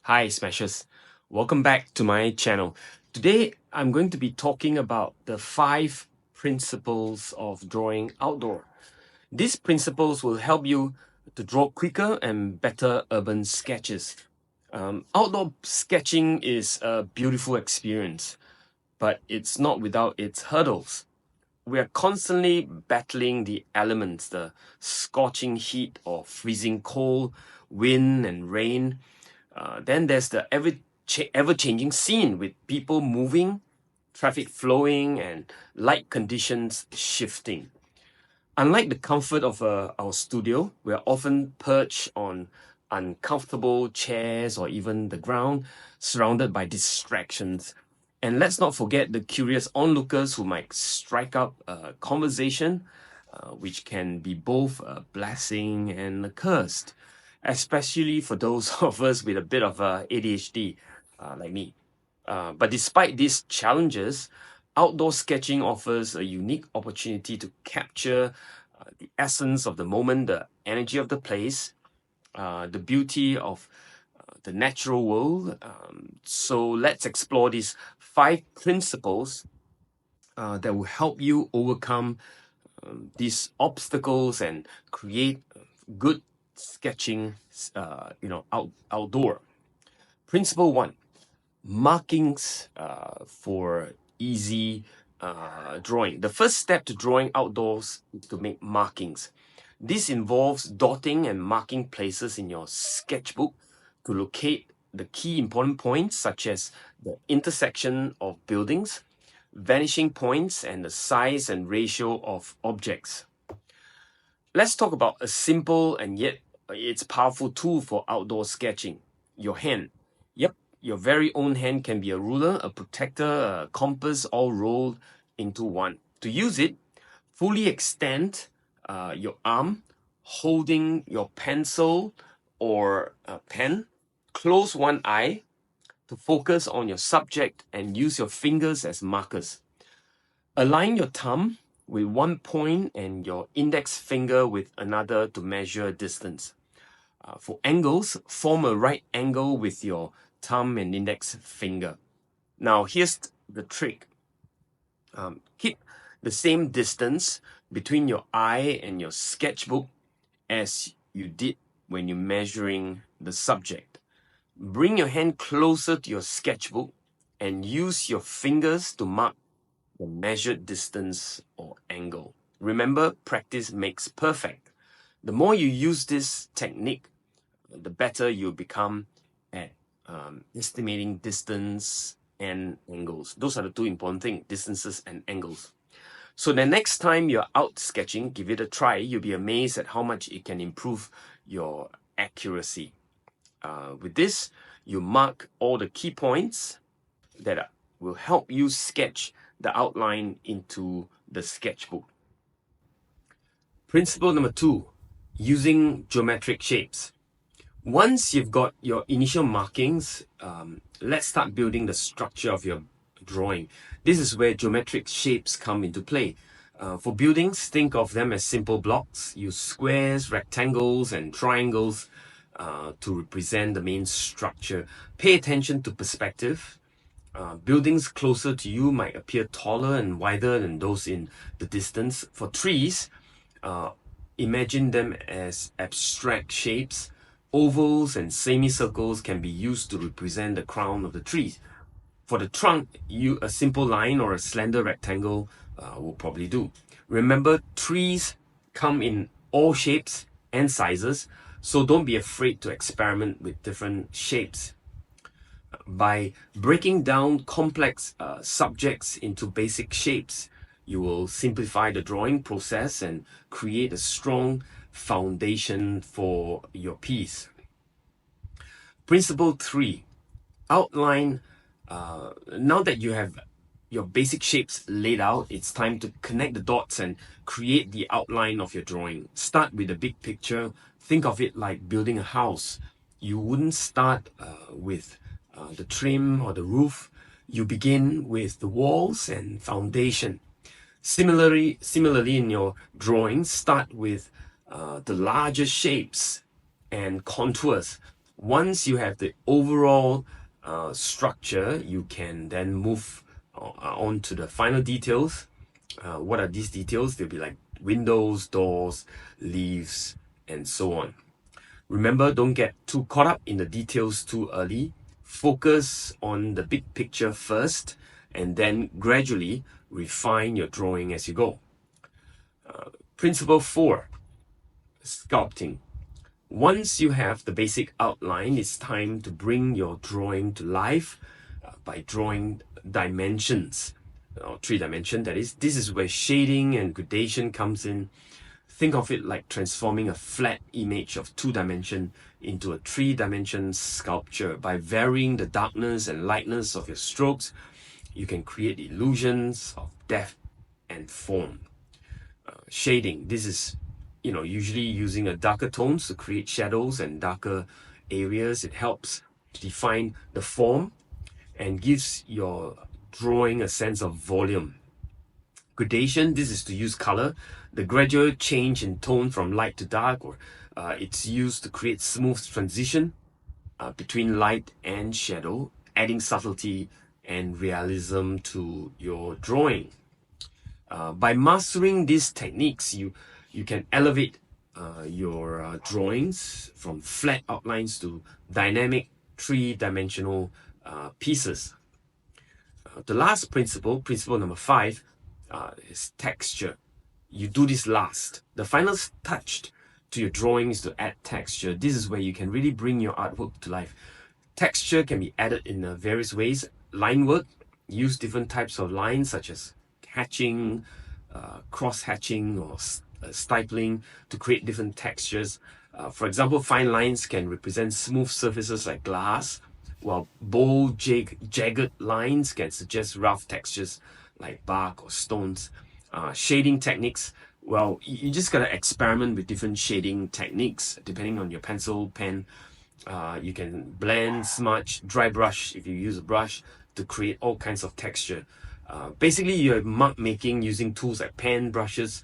Hi Smashers, welcome back to my channel. Today I'm going to be talking about the 5 principles of drawing outdoor. These principles will help you to draw quicker and better urban sketches. Outdoor sketching is a beautiful experience, but it's not without its hurdles. We are constantly battling the elements, the scorching heat or freezing cold, wind and rain. Then there's the ever-changing scene with people moving, traffic flowing, and light conditions shifting. Unlike the comfort of our studio, we are often perched on uncomfortable chairs or even the ground, surrounded by distractions. And let's not forget the curious onlookers who might strike up a conversation, which can be both a blessing and a curse, especially for those of us with a bit of ADHD, like me. But despite these challenges, outdoor sketching offers a unique opportunity to capture the essence of the moment, the energy of the place, the beauty of the natural world. So let's explore these 5 principles that will help you overcome these obstacles and create good sketching, outdoor. Principle 1, markings for easy drawing. The first step to drawing outdoors is to make markings. This involves dotting and marking places in your sketchbook to locate the key important points, such as the intersection of buildings, vanishing points, and the size and ratio of objects. Let's talk about a simple and yet it's powerful tool for outdoor sketching: your hand. Yep, your very own hand can be a ruler, a protector, a compass, all rolled into one. To use it, fully extend your arm, holding your pencil or a pen. Close one eye to focus on your subject and use your fingers as markers. Align your thumb with one point and your index finger with another to measure distance. For angles, form a right angle with your thumb and index finger. Now, here's the trick. Keep the same distance between your eye and your sketchbook as you did when you're measuring the subject. Bring your hand closer to your sketchbook and use your fingers to mark the measured distance or angle. Remember, practice makes perfect. The more you use this technique, the better you become at estimating distance and angles. Those are the 2 important things: distances and angles. So the next time you're out sketching, give it a try. You'll be amazed at how much it can improve your accuracy. With this, you mark all the key points that will help you sketch the outline into the sketchbook. Principle number 2, using geometric shapes. Once you've got your initial markings, let's start building the structure of your drawing. This is where geometric shapes come into play. For buildings, think of them as simple blocks. Use squares, rectangles, and triangles to represent the main structure. Pay attention to perspective. Buildings closer to you might appear taller and wider than those in the distance. For trees, imagine them as abstract shapes. Ovals and semicircles can be used to represent the crown of the tree. For the trunk, a simple line or a slender rectangle will probably do. Remember, trees come in all shapes and sizes, so don't be afraid to experiment with different shapes. By breaking down complex subjects into basic shapes, you will simplify the drawing process and create a strong foundation for your piece. Principle 3, outline. Now that you have your basic shapes laid out, it's time to connect the dots and create the outline of your drawing. Start with the big picture. Think of it like building a house. You wouldn't start with the trim or the roof. You begin with the walls and foundation. Similarly in your drawing, start with the larger shapes and contours. Once you have the overall structure, you can then move on to the final details. What are these details? They'll be like windows, doors, leaves, and so on. Remember, don't get too caught up in the details too early. Focus on the big picture first, and then gradually refine your drawing as you go. Principle 4, sculpting. Once you have the basic outline, it's time to bring your drawing to life by drawing dimensions, or 3-dimension that is. This is where shading and gradation comes in. Think of it like transforming a flat image of 2-dimension into a 3-dimension sculpture. By varying the darkness and lightness of your strokes, you can create illusions of depth and form. Shading, this is usually using a darker tones to create shadows and darker areas. It helps define the form and gives your drawing a sense of volume. Gradation, this is to use color, the gradual change in tone from light to dark, or it's used to create smooth transition between light and shadow, adding subtlety and realism to your drawing. By mastering these techniques, you can elevate your drawings from flat outlines to dynamic 3-dimensional pieces. The last principle number 5, is texture. You do this last. The final touch to your drawing is to add texture. This is where you can really bring your artwork to life. Texture can be added in various ways. Line work, use different types of lines such as hatching, cross-hatching, or stippling to create different textures. For example, fine lines can represent smooth surfaces like glass, while bold, jagged lines can suggest rough textures like bark or stones. Shading techniques, well, you just gotta experiment with different shading techniques depending on your pencil, pen. You can blend, smudge, dry brush if you use a brush to create all kinds of texture. Basically, you're mark making using tools like pen, brushes,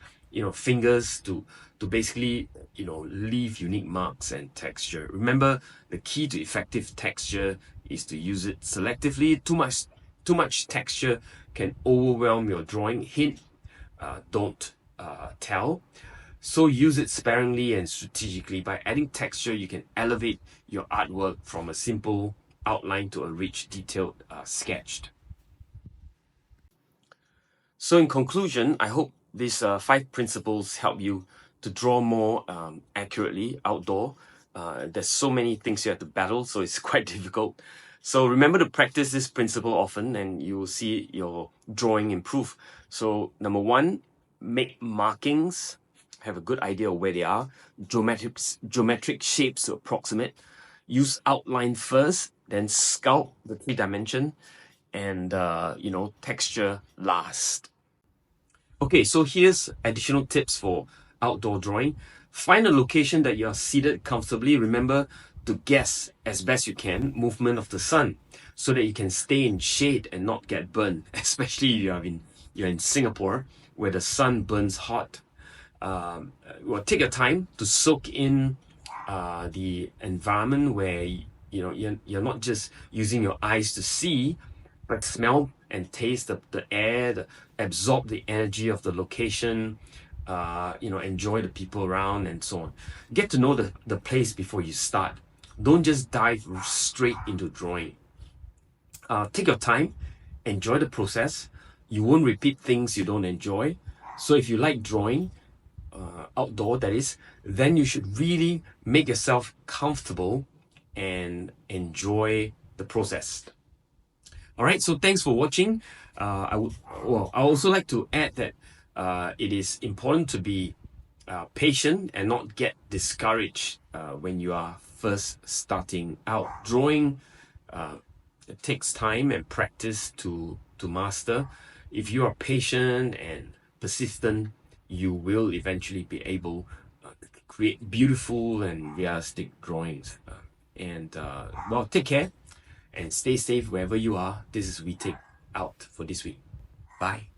fingers to basically leave unique marks and texture. Remember, the key to effective texture is to use it selectively. Too much texture can overwhelm your drawing. Hint, don't tell. So use it sparingly and strategically. By adding texture, you can elevate your artwork from a simple outline to a rich, detailed sketch. So in conclusion, I hope these 5 principles help you to draw more accurately outdoor. There's so many things you have to battle, so it's quite difficult. So remember to practice this principle often and you will see your drawing improve. So number 1, make markings. Have a good idea of where they are. Geometric shapes to approximate. Use outline first, then sculpt the 3-dimension, and texture last. Okay, so here's additional tips for outdoor drawing. Find a location that you're seated comfortably. Remember to guess as best you can movement of the sun so that you can stay in shade and not get burned, especially if you're in Singapore where the sun burns hot. Well, take your time to soak in the environment where you're not just using your eyes to see, but smell and taste the air, absorb the energy of the location, enjoy the people around and so on. Get to know the place before you start. Don't just dive straight into drawing. Take your time, enjoy the process. You won't repeat things you don't enjoy. So if you like drawing, outdoor that is, then you should really make yourself comfortable and enjoy the process. All right, so thanks for watching. I also like to add that it is important to be patient and not get discouraged when you are first starting out. Drawing it takes time and practice to master. If you are patient and persistent, you will eventually be able to create beautiful and realistic drawings. Take care and stay safe wherever you are. This is We Take Out for this week. Bye.